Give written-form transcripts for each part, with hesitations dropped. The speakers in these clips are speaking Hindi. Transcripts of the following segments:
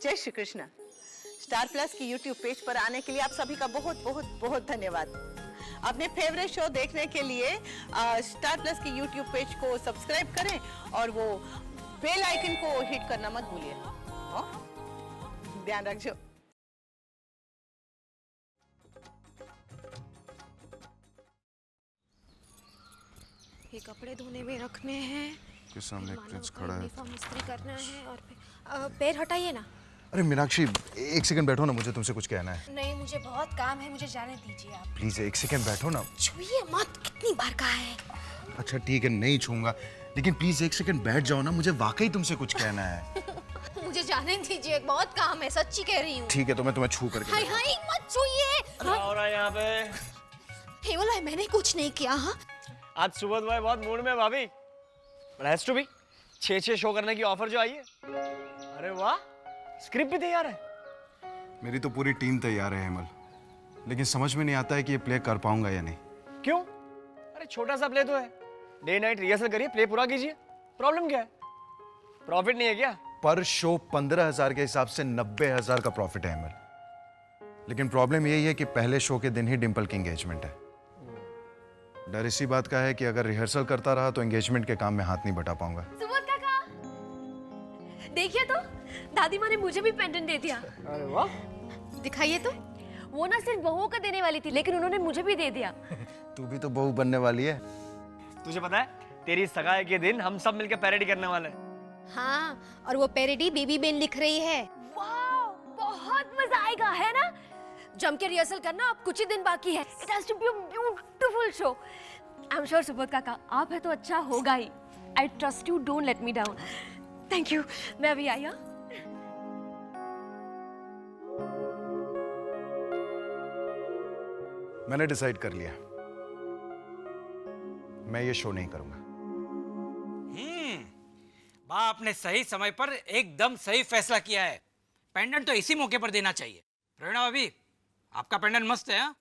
जय श्री कृष्ण। स्टार प्लस की यूट्यूब पेज पर आने के लिए आप सभी का बहुत बहुत बहुत धन्यवाद। अपने फेवरेट शो देखने के लिए स्टार प्लस की यूट्यूब पेज को सब्सक्राइब करें और वो बेल आइकन को हिट करना मत भूलिए। ध्यान रखिए। ये कपड़े धोने में रखने हैं के सामने एक प्रिंस खड़ा है। यूनिफॉर्म इस्त्री करना है और फिर पैर हटाइए ना। अरे मीनाक्षी, एक सेकंड बैठो ना, मुझे तुमसे कुछ कहना है। नहीं, मुझे बहुत काम है, मुझे जाने दीजिए आप। प्लीज एक सेकंड बैठो ना। छुइए मत, कितनी बार कहा है। अच्छा ठीक है, नहीं छूंगा, लेकिन प्लीज एक सेकंड बैठ जाओ ना, मुझे वाकई तुमसे कुछ कहना है। मुझे जाने दीजिए, बहुत काम है, सच्ची कह रही हूँ। ठीक है, तो मैं तुम्हें छू करके हाय हाय मत छुइए। क्या हो रहा है यहाँ पे? हे बोला, मैंने कुछ नहीं किया। हाँ आज सुबोध भाई बहुत मूड में है भाभी। But has to be 6 show करने की ऑफर जो आई है। अरे वाह, स्क्रिप्ट भी तैयार है। मेरी तो पूरी टीम तैयार है हेमल, लेकिन समझ में नहीं आता है कि ये प्ले कर पाऊंगा या नहीं। क्यों? अरे छोटा सा प्ले तो है, डे नाइट रिहर्सल करिए, प्ले पूरा कीजिए। प्रॉब्लम क्या है? प्रॉफिट नहीं है क्या? पर शो 15,000 के हिसाब से 90,000 का प्रॉफिट है हेमल, लेकिन प्रॉब्लम यही है कि पहले शो के दिन ही डिम्पल की एंगेजमेंट है। डर इसी बात का है कि अगर रिहर्सल करता रहा तो एंगेजमेंट के काम में हाथ नहीं बटा पाऊंगा। सुबोध काका, देखिए तो दादी माँ ने मुझे भी पेंडेंट दे दिया। अरे वाह, दिखाइए तो। वो ना सिर्फ बहुओं का देने वाली थी, लेकिन उन्होंने मुझे भी दे दिया। तू भी तो बहू बनने वाली है। तुझे पता है तेरी सगाई के दिन हम सब मिलकर पैरोडी करने वाले हैं। हाँ, और वो पैरोडी बेबी बेन लिख रही है। वाह, बहुत मजा आएगा, है ना? जम के रिहर्सल करना, अब कुछ ही दिन बाकी है। It has to be a beautiful show. I am sure Subodh काका, आप है तो अच्छा होगा ही। I trust you, don't let me down. Thank you. मैं अभी आई। मैंने डिसाइड कर लिया, मैं ये शो नहीं करूंगा। बाप ने सही समय पर एकदम सही फैसला किया है। पेंडेंट तो इसी मौके पर देना चाहिए। प्रेरणा भाभी, आपका पेंडेंट मस्त है। हाँ,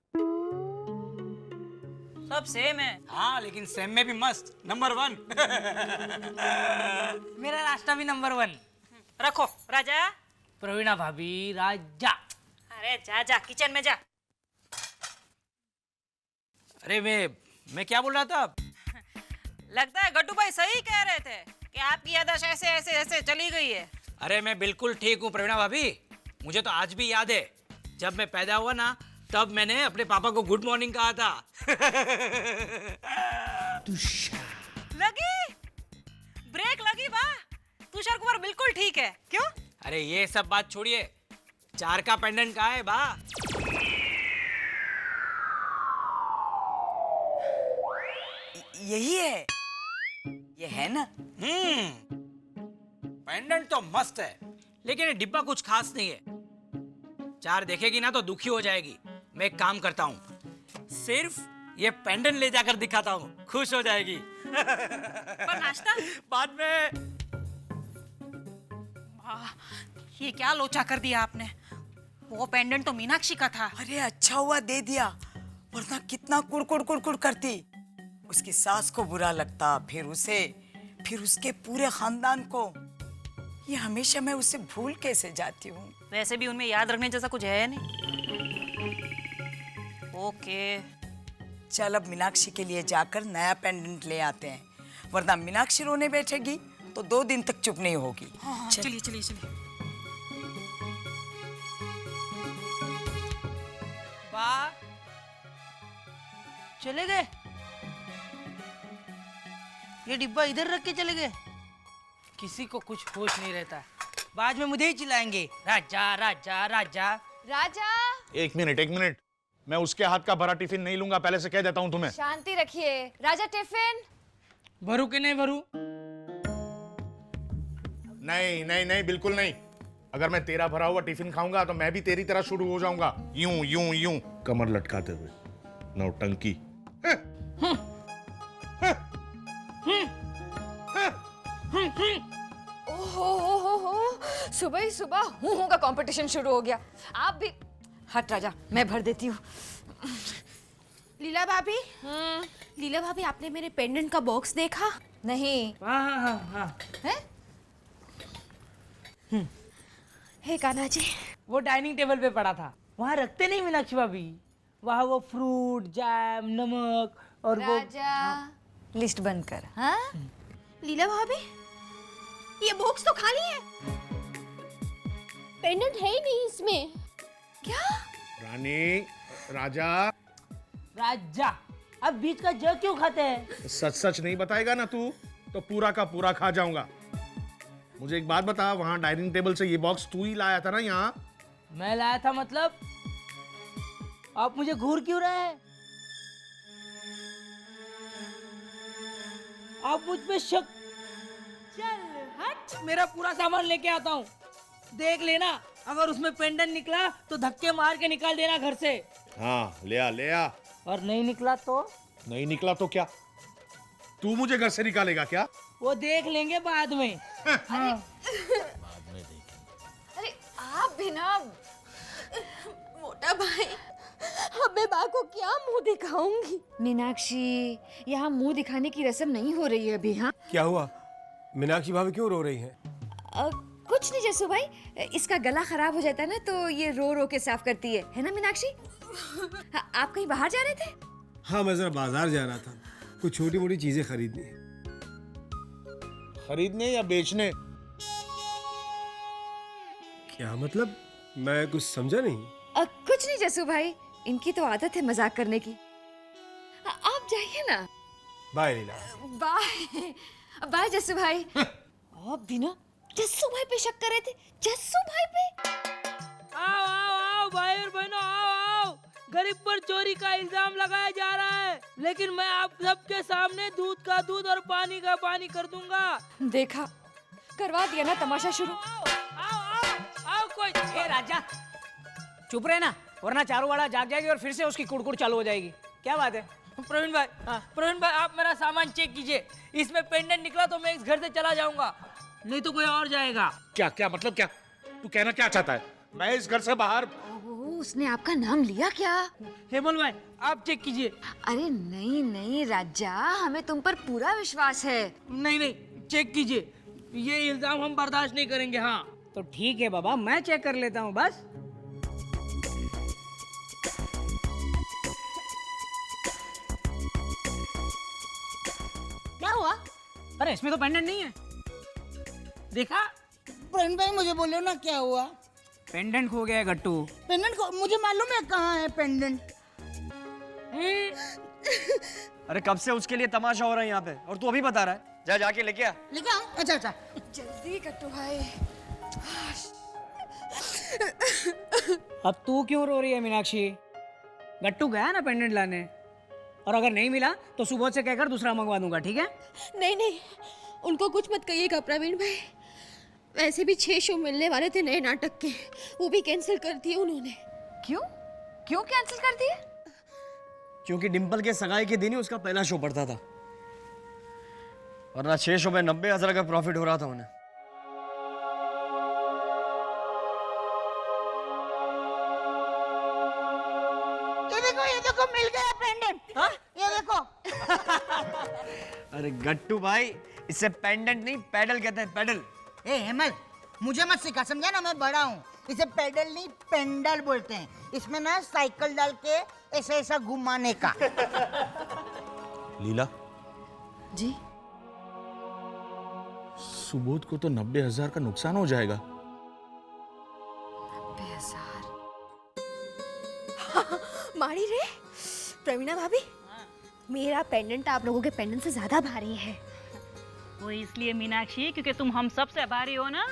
सब सेम है। हाँ, लेकिन सेम में भी मस्त, नंबर 1। मेरा रास्ता भी नंबर 1। रखो राजा। प्रवीणा भाभी, राजा। अरे जा जा, किचन में जा। अरे मैं क्या बोल रहा था? लगता है गट्टू भाई सही कह रहे थे कि आपकी याददाश्त ऐसे ऐसे ऐसे चली गई है। अरे मैं बिल्कुल ठीक हूँ प्रवीणा भाभी। मुझे तो आज भी याद है, जब मैं पैदा हुआ ना, तब मैंने अपने पापा को गुड मॉर्निंग कहा था। लगी ब्रेक लगी बा। तुषार कुमार बिल्कुल ठीक है। क्यों? अरे ये सब बात छोड़िए, 4 का पेंडेंट कहाँ है बा? यही है, ये है ना? पेंडेंट तो मस्त है, लेकिन ये डिब्बा कुछ खास नहीं है। 4 देखेगी ना तो दुखी हो जाएगी। मैं एक काम करता हूँ, सिर्फ ये पेंडेंट ले जाकर दिखाता हूँ, खुश हो जाएगी। पर नाश्ता बाद में। वाह, ये क्या लोचा कर दिया आपने। वो पेंडेंट तो मीनाक्षी का था। अरे अच्छा हुआ दे दिया, वरना कितना कुड़कुड़ कुड़कुड़ करती। उसकी सास को बुरा लगता, फिर उसे, फिर उसके पूरे खानदान को। ये हमेशा मैं उसे भूल कैसे जाती हूँ। वैसे भी उनमें याद रखने जैसा कुछ है नहीं। ओके, चल अब मीनाक्षी के लिए जाकर नया पेंडेंट ले आते हैं, वरना मीनाक्षी रोने बैठेगी तो 2 दिन तक चुप नहीं होगी। हाँ, चलिए चलिए चलिए। वाह, चले गए? ये डिब्बा इधर रख के चले गए? किसी को कुछ होश नहीं रहता, बाद में मुझे ही चिल्लाएंगे, राजा राजा राजा राजा। एक मिनट, मैं उसके हाथ का भरा टिफिन नहीं लूंगा, पहले से कह देता हूं तुम्हें। शांति रखिए। राजा टिफिन। भरू कि नहीं भरू? नहीं नहीं नहीं, बिल्कुल नहीं। अगर मैं तेरा भरा हुआ टिफिन खाऊंगा तो मैं भी तेरी तरह शुरू हो जाऊंगा, यूं यूं यूं कमर लटकाते हुए। नौटंकी। ओहो, सुबह ही सुबह हूँ का कंपटीशन शुरू हो गया। आप भी हट राजा, मैं भर देती हूँ। लीला भाभी, लीला भाभी, आपने मेरे पेंडेंट का बॉक्स देखा? नहीं। हाँ हाँ हाँ हाँ। है? हे कान्हा जी, वो डाइनिंग टेबल पे पड़ा था, वहाँ रखते नहीं मीनाक्षी भाभी। वहाँ वो फ्रूट, जैम, नमक और वो लिस्ट बंद कर। हाँ लीला भाभी, ये बॉक्स तो खाली है, पेंडेंट है ही नहीं इसमें। क्या? रानी, राजा, राजा, अब बीच का जग क्यों खाते हैं? सच सच नहीं बताएगा ना तू तो पूरा का पूरा खा जाऊंगा। मुझे एक बात बता, वहां डाइनिंग टेबल से ये बॉक्स तू ही लाया था ना यहाँ? मैं लाया था मतलब? आप मुझे घूर क्यों रहे हैं? आप मुझ पे शक? चल हट, मेरा पूरा सामान लेके आता हूँ, देख लेना। अगर उसमें पेंडेंट निकला तो धक्के मार के निकाल देना घर से। हाँ ले आ ले आ। और नहीं निकला तो? नहीं निकला तो क्या? तू मुझे घर से निकालेगा क्या? वो देख लेंगे बाद में। अरे आप भी ना, मोटा भाई, अब मैं बा को क्या मुंह दिखाऊंगी? मीनाक्षी, यहाँ मुंह दिखाने की रस्म नहीं हो रही है अभी। हाँ, क्या हुआ? मीनाक्षी भाभी क्यों रो रही हैं? कुछ नहीं जसू भाई, इसका गला खराब हो जाता है ना तो ये रो रो के साफ करती है ना मीनाक्षी? हाँ, आप कहीं बाहर जा रहे थे? हाँ, मैं जरा बाजार जा रहा था, कुछ छोटी मोटी चीजें खरीदनी। खरीदने या बेचने? क्या मतलब? मैं कुछ समझा नहीं। कुछ नहीं जसू भाई, इनकी तो आदत है मजाक करने की। आप जाइए ना। बाय लीला। बाय बाय जसू भाई। आप भी ना जस्सू भाई पे शक कर रहे थे, जस्सू भाई पे। आओ आओ आओ भाई और बहनों, आओ आओ। गरीब पर चोरी का इल्जाम लगाया जा रहा है, लेकिन मैं आप सबके सामने दूध का दूध और पानी का पानी कर दूंगा। देखा, करवा दिया ना तमाशा शुरू। आओ आओ आओ कोई। ए राजा, चुप रहे ना, वरना चारों वाला जाग जाएगी और फिर से उसकी कुड़कुड़ चालू हो जाएगी। क्या बात है? प्रवीण भाई, प्रवीण भाई, आप मेरा सामान चेक कीजिए। इसमें पेंडेंट निकला तो मैं इस घर से चला जाऊंगा, नहीं तो कोई और जाएगा। क्या क्या मतलब क्या? तू कहना क्या चाहता है? मैं इस घर से बाहर? उसने आपका नाम लिया क्या? हेमल भाई, आप चेक कीजिए। अरे नहीं नहीं राजा, हमें तुम पर पूरा विश्वास है। नहीं नहीं, चेक कीजिए, ये इल्जाम हम बर्दाश्त नहीं करेंगे। हाँ तो ठीक है बाबा, मैं चेक कर लेता हूँ बस। क्या हुआ? अरे इसमें तो पेंडेंट नहीं है। देखा? प्रवीण भाई मुझे बोलो ना क्या हुआ? पेंडेंट खो गया है गट्टू। पेंडेंट को मुझे मालूम है कहाँ है पेंडेंट। अरे कब से उसके लिए तमाशा हो रहा है यहाँ पे और तू अभी बता रहा है? जा जाके लेके आ। लेके आओ। अच्छा अच्छा जल्दी गट्टू भाई। अब तू क्यों रो रही है मीनाक्षी? गट्टू गया ना पेंडेंट लाने, और अगर नहीं मिला तो सुबह से कहकर दूसरा मंगवा दूंगा, ठीक है? नहीं नहीं, उनको कुछ मत कहिएगा प्रवीण भाई। वैसे भी 6 शो मिलने वाले थे नए नाटक के, वो भी कैंसिल कर दिए उन्होंने। क्यों? क्यों कैंसिल कर दिए? क्योंकि डिम्पल के सगाई के दिन ही उसका पहला शो पड़ता था, वरना 6 शो में 90,000 का प्रॉफिट हो रहा था उन्हें। ये देखो मिल गया पेंडेंट। हाँ? ये देखो। अरे गट्टू भाई, इसे पेंडेंट नहीं पैडल कहते हैं, पैडल। ए हेमल, मुझे मत सिखा, समझा ना? मैं बड़ा हूँ, इसे पेडल नहीं पेंडल बोलते हैं। इसमें ना साइकिल डाल के ऐसा ऐसा घुमाने का। लीला जी, सुबोध को तो 90,000 का नुकसान हो जाएगा। 90,000? मारी रे प्रवीणा भाभी, मेरा पेंडेंट आप लोगों के पेंडेंट से ज्यादा भारी है। वो इसलिए मीनाक्षी क्योंकि तुम हम सबसे भारी हो ना।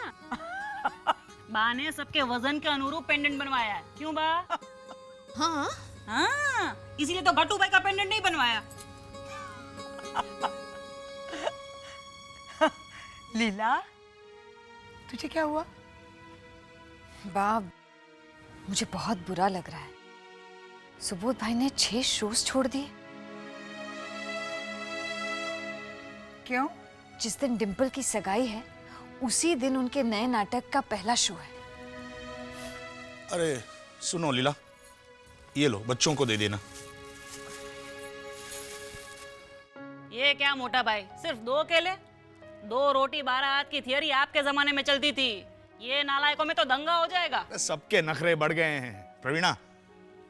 बा ने सबके वजन के अनुरूप पेंडेंट बनवाया है। क्यों बा? हाँ हाँ, इसीलिए तो गट्टू भाई का पेंडेंट नहीं बनवाया। लीला, तुझे क्या हुआ? बाब, मुझे बहुत बुरा लग रहा है। सुबोध भाई ने 6 शोज छोड़ दिए। क्यों? जिस दिन डिम्पल की सगाई है उसी दिन उनके नए नाटक का पहला शो है। अरे सुनो लीला, ये लो बच्चों को दे देना। ये क्या मोटा भाई, सिर्फ 2 केले? 2 रोटी 12 हाथ की थियरी आपके जमाने में चलती थी, ये नालायकों में तो दंगा हो जाएगा। सबके नखरे बढ़ गए हैं प्रवीणा।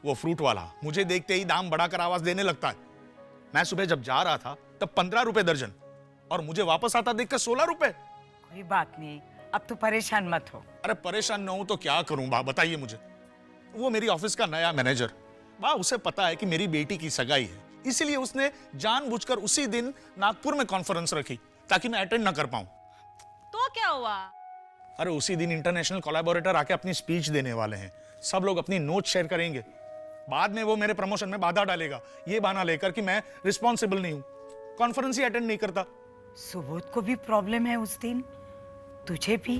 वो फ्रूट वाला मुझे देखते ही दाम बढ़ाकर आवाज देने लगता है। मैं सुबह जब जा रहा था तब 15 रुपए दर्जन, और मुझे वापस आता देखकर 16 रुपए। कोई बात नहीं, अब तो परेशान मत हो। अरे परेशान न हूं तो क्या करूं बा, बताइए मुझे। वो मेरी ऑफिस का नया मैनेजर बा, उसे पता है कि मेरी बेटी की सगाई है, इसलिए उसने जानबूझकर उसी दिन नागपुर में कॉन्फ्रेंस रखी ताकि मैं अटेंड ना कर पाऊं। तो क्या हुआ? अरे उसी दिन इंटरनेशनल कोलैबोरेटर आके अपनी स्पीच देने वाले हैं। सब लोग अपनी नोट शेयर करेंगे। बाद में वो मेरे प्रमोशन में बाधा डालेगा, ये बहाना लेकर कि मैं रिस्पॉन्सिबल नहीं हूं, कॉन्फ्रेंस ही अटेंड नहीं करता। सुबोध को भी प्रॉब्लम है उस दिन, तुझे भी।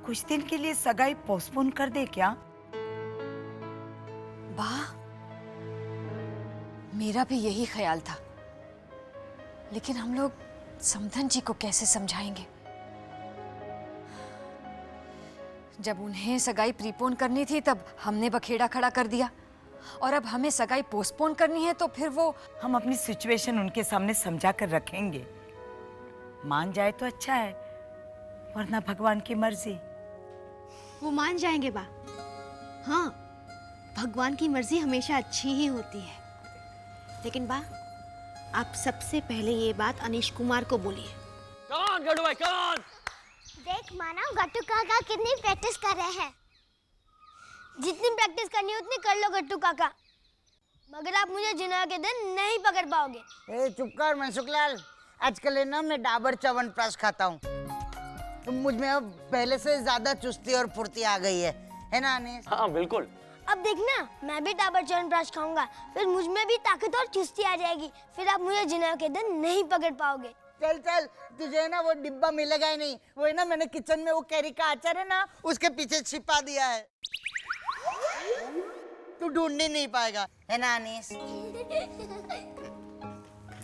कुछ दिन के लिए सगाई पोस्टपोन कर दे क्या? वाह, मेरा भी यही ख्याल था, लेकिन हम लोग समधन जी को कैसे समझाएंगे? जब उन्हें सगाई प्रीपोन करनी थी तब हमने बखेड़ा खड़ा कर दिया, और अब हमें सगाई पोस्टपोन करनी है तो फिर वो। हम अपनी सिचुएशन उनके सामने समझा कर रखेंगे। मान जाए तो अच्छा है, वरना भगवान की मर्जी। वो मान जाएंगे बा। हाँ, भगवान की मर्जी हमेशा अच्छी ही होती है। लेकिन बा, आप सबसे पहले ये बात अनीश कुमार को बोलिए। कौन गड्डू भाई कौन? देख मानव, गट्टू काका कितनी प्रैक्टिस कर रहे हैं। जितनी प्रैक्टिस करनी है उतनी कर लो गट्टू काका, मगर आप मुझे जिना के दिन नहीं पकड़ पाओगे। ए चुप कर मनसुखलाल, आजकल है ना मैं डाबर च्यवनप्राश खाता हूँ, तो मुझ में अब पहले से ज्यादा चुस्ती और फुर्ती आ गई है ना अनीस? हाँ बिल्कुल। अब देखना, मैं भी डाबर च्यवनप्राश खाऊंगा, फिर मुझ में भी ताकत और चुस्ती आ जाएगी, फिर आप मुझे जिना के दिन नहीं पकड़ पाओगे। चल चल, तुझे ना वो डिब्बा मिलेगा ही नहीं, वो है ना मैंने किचन में वो कैरी का अचार है ना उसके पीछे छिपा दिया है, तू ढूंढ ही नहीं पाएगा, है ना अनीस?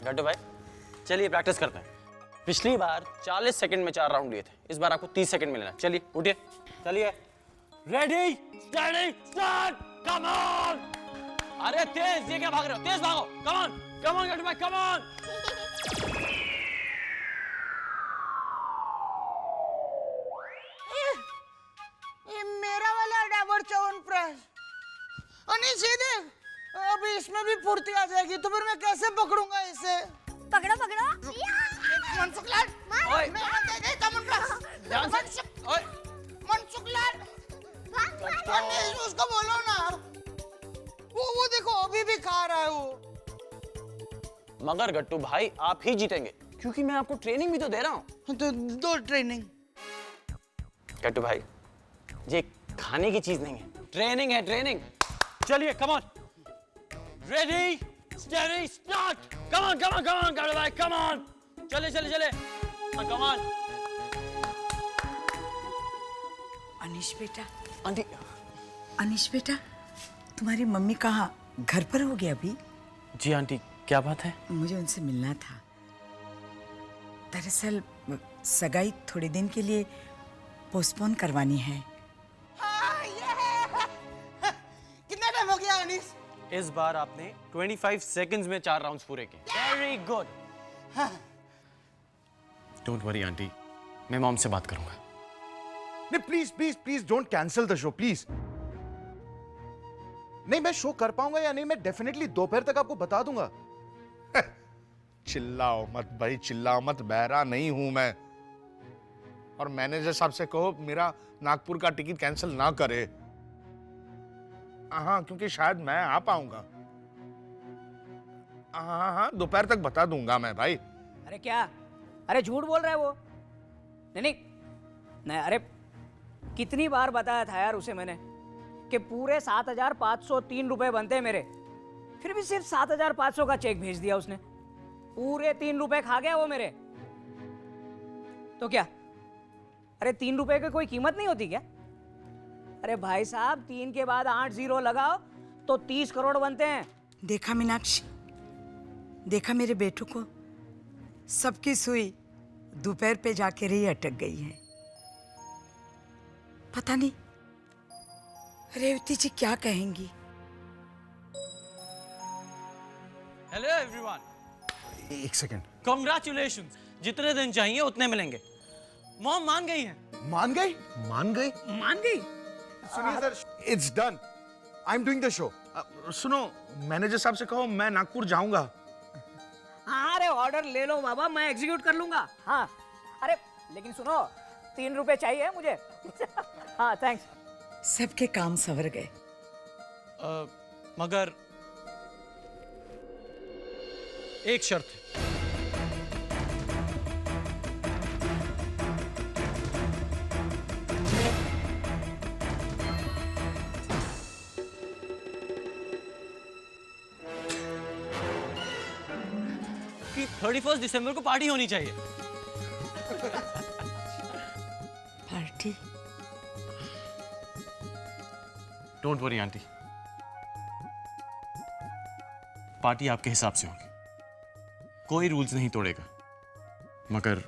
गड्डू भाई चलिए प्रैक्टिस करते हैं। पिछली बार 40 सेकंड में 4 राउंड लिए थे, इस बार आपको 30 सेकंड मिलना। चलिए उठिए, चलिए। Ready study start, come on. अरे तेज, ये क्या भाग रहे हो? तेज भागो, कम ऑन कम ऑन गड्डू भाई, कम ऑन। ये मेरा वाला डाबर च्यवनप्राश। अनीस ये देख, अभी इसमें भी फुर्ती आ जाएगी, तो फिर मैं कैसे पकड़ूंगा इसे? पकड़ो पकड़ो। मनसुखलाल, मेरा दे दे च्यवनप्राश। मनसुखलाल, अनीस उसको बोलो ना, वो देखो अभी भी खा रहा है वो। मगर गट्टू भाई आप ही जीतेंगे, क्योंकि मैं आपको ट्रेनिंग भी तो दे रहा हूँ। तो दो ट्रेनिंग। गट्टू भाई ये खाने की चीज नहीं है, ट्रेनिंग है, ट्रेनिंग। चलिए come on, ready study start, come on come on come on Gattu भाई, कम ऑन। चले चले चले, कम ऑन। अनीश बेटा, आंटी। अनीश बेटा, तुम्हारी मम्मी कहाँ? घर पर होगी अभी? जी आंटी, क्या बात है? मुझे उनसे मिलना था। दरअसल सगाई थोड़े दिन के लिए पोस्टपोन करवानी है। कितना टाइम हो गया अनीस? इस बार आपने 25 सेकंड्स में 4 राउंड्स पूरे किए। Very good. Don't worry aunty, मैं मॉम से बात करूंगा। नहीं please please please don't cancel the show please. नहीं, मैं शो कर पाऊंगा या नहीं मैं डेफिनेटली दोपहर तक आपको बता दूंगा। चिल्लाओ मत भाई, चिल्लाओ मत, बहरा नहीं हूं मैं। और मैनेजर साहब से कहो मेरा नागपुर का टिकट कैंसिल ना करे। हाँ, क्योंकि शायद मैं आ पाऊंगा। हाँ हाँ, दोपहर तक बता दूंगा मैं भाई। अरे क्या? अरे झूठ बोल रहा है वो। नहीं, अरे कितनी बार बताया था यार उसे मैंने कि पूरे 7,503 रुपए बनते हैं मेरे, फिर भी सिर्फ 7,500 का चेक भेज दिया उसने। पूरे 3 रुपए खा गया वो मेरे। तो क्या? अरे 3 रुपए की कोई कीमत नहीं होती क्या? अरे भाई साहब, 3 के बाद 8 जीरो लगाओ तो 30 करोड़ बनते हैं। देखा मीनाक्षी, देखा मेरे बेटों को, सबकी सुई दोपहर पे जाके रही अटक गई है। पता नहीं रेवती जी क्या कहेंगी। हेलो एवरीवन, एक सेकेंड। कांग्रेचुलेशंस। जितने दिन चाहिए उतने मिलेंगे। मॉम मान गई हैं। मान गई? मान गई? मान गई? सुनिए sir, it's done. I am doing the show. सुनो, मैनेजर साहब से कहो मैं नागपुर जाऊंगा। हाँ, अरे ऑर्डर ले लो बाबा, मैं एग्जीक्यूट कर लूंगा। हाँ, अरे लेकिन सुनो, 3 रुपए चाहिए मुझे। हाँ, थैंक्स। सबके काम संवर गए। मगर एक शर्त है। कि 31 दिसंबर को पार्टी होनी चाहिए। Party? Don't worry aunty, party आपके हिसाब से होगी, कोई रूल्स नहीं तोड़ेगा, मगर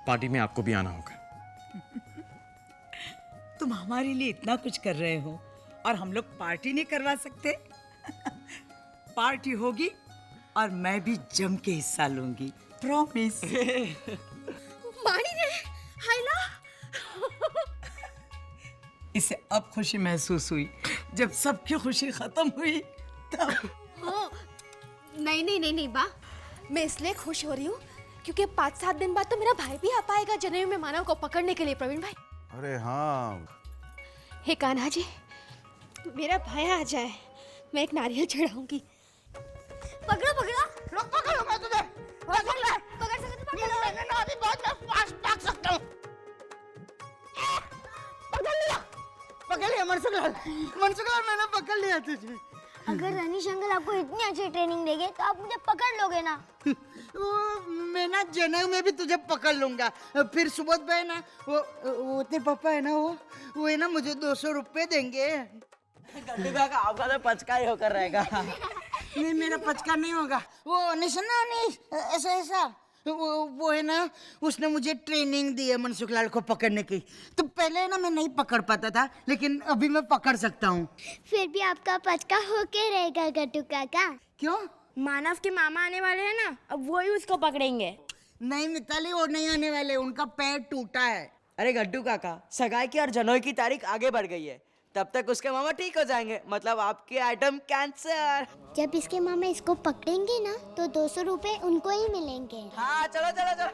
पार्टी में आपको भी आना होगा। तुम हमारे लिए इतना कुछ कर रहे हो और हम लोग पार्टी नहीं करवा सकते? पार्टी होगी और मैं भी जम के हिस्सा लूंगी, प्रॉमिस। मानी ने हाइला। इसे अब खुशी महसूस हुई जब सबकी खुशी खत्म हुई तब। नहीं नहीं नहीं नहीं बा, मैं इसलिए खुश हो रही हूँ क्योंकि 5-7 दिन बाद तो मेरा भाई भी आ पाएगा जनेऊ में मानव को पकड़ने के लिए। प्रवीण भाई, अरे हाँ, हे कान्हा जी, मेरा भाई आ जाए, मैं एक नारियल चढ़ाऊंगी। पकड़ो पकड़ो, लोग पकड़ूंगा तुझे। पकड़ ले। पकड़ सकते तो पकड़ लो। मैंने ना अभी बहुत मैं फास्ट भाग सकता हूँ। पकड़ लिया, पकड़ लिया मनसुखलाल, मनसुखलाल मैंने पकड़ लिया तुझे। अगर रनीश अंकल आपको इतनी अच्छी ट्रेनिंग देंगे तो आप मुझे पकड़ लोगे ना? वो मैं ना जनेऊ में भी तुझे पकड़ लूंगा। फिर सुबोध भाई ना, वो तेरे पापा है ना, वो है ना मुझे 200 रुपए देंगे। गड्ढू का आपका तो पचका ही होकर रहेगा। नहीं, मेरा पचका नहीं होगा। वो अनिश है ना, अनिश, ऐसा ऐसा वो है ना, उसने मुझे ट्रेनिंग दी है मनसुखलाल को पकड़ने की। तो पहले ना मैं नहीं पकड़ पाता था, लेकिन अभी मैं पकड़ सकता हूँ। फिर भी आपका पचका होके रहेगा गट्टू काका। क्यों? मानव के मामा आने वाले हैं ना, अब वही उसको पकड़ेंगे। नहीं मिताली, वो नहीं आने वाले, उनका पैर टूटा है। अरे गड्डू काका, सगाई की और जनोई की तारीख आगे बढ़ गई है, तब तक उसके मामा ठीक हो जाएंगे, मतलब आपके आइटम कैंसर। जब इसके मामा इसको पकड़ेंगे ना तो 200 रुपए उनको ही मिलेंगे। हाँ, चलो चलो चलो।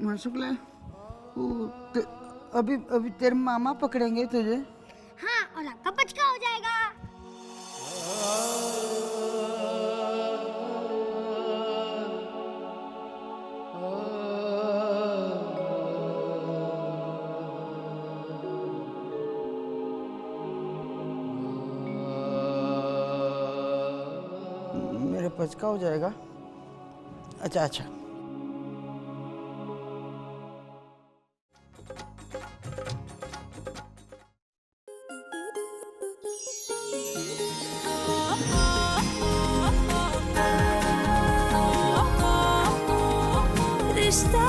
मनसुखलाल, अभी तेरे मामा पकड़ेंगे तुझे। हाँ, और आपका पचका हो जाएगा। मेरा पचका हो जाएगा? अच्छा अच्छा। रिश्ता